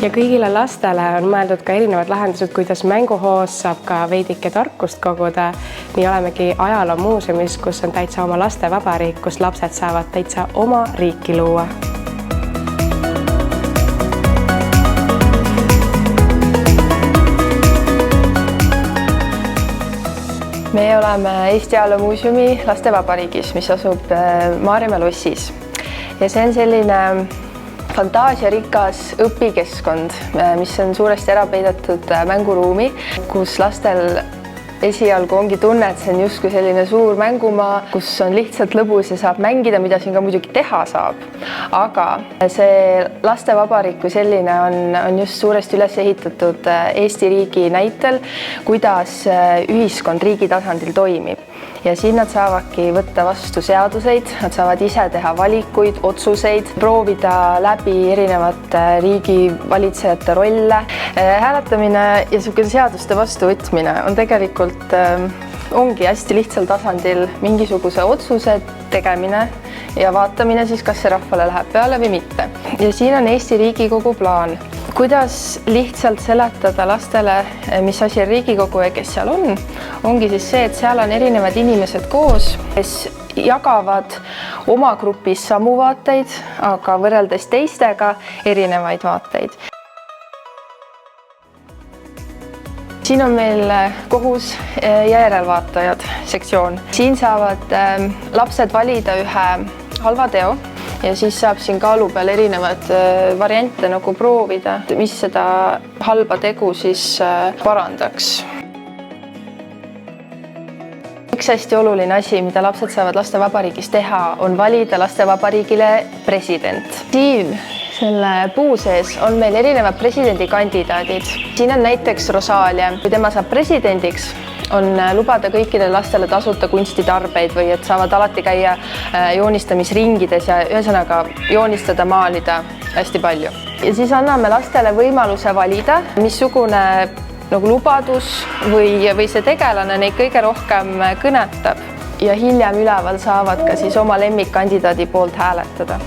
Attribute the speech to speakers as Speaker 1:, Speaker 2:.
Speaker 1: Ja kõigile lastele on mõeldud ka erinevad lahendused, kuidas mänguhoos saab ka veidike tarkust koguda. Nii olemegi ajaloomuuseumis, kus on täitsa oma lastevabariik, kus lapsed saavad täitsa oma riiki luua.
Speaker 2: Me oleme Eesti Ajaloomuuseumi lastevabariigis, mis asub Maarjamäe lossis. Ja see on selline fantaasiarikas õpikeskkond, mis on suuresti ära peidetud mänguruumi, kus lastel esialgu ongi tunne, et see on justkui selline suur mängumaa, kus on lihtsalt lõbus ja saab mängida, mida siin ka muidugi teha saab. Aga see lastevabariik kui selline on just suuresti üles ehitatud Eesti riigi näitel, kuidas ühiskond riigi tasandil toimib. Ja siin nad saavadki võtta vastu seaduseid, nad saavad ise teha valikuid, otsuseid, proovida läbi erinevate riigi valitsejate rolle. Hääletamine ja seaduste vastuvõtmine on tegelikult ongi hästi lihtsal tasandil mingisuguse otsuse tegemine ja vaatamine siis, kas see rahvale läheb peale või mitte. Ja siin on Eesti Riigikogu plaan. Kuidas lihtsalt seletada lastele, mis asi on Riigikogu ja kes seal on, ongi siis see, et seal on erinevad inimesed koos, kes jagavad oma grupis samu vaateid, aga võrreldes teistega erinevaid vaateid. Siin on meil kohus ja järelvaatajad sektsioon. Siin saavad lapsed valida ühe halva teo ja siis saab siin kaalu peal erinevad variante nagu proovida, mis seda halba tegu siis parandaks. Üks hästi oluline asi, mida lapsed saavad lastevabariigis teha, on valida lastevabariigile president. Siin selle puu sees on meil erinevad presidendikandidaadid. Siin on näiteks Rosalia. Kui tema saab presidendiks, on lubada kõikidele lastele tasuta kunstitarbeid või et saavad alati käia joonistamisringides ja ühesõnaga joonistada, maalida hästi palju. Ja siis anname lastele võimaluse valida, missugune lubadus või see tegelane neid kõige rohkem kõnetab. Ja hiljem üleval saavad ka siis oma lemmikkandidaadi poolt hääletada.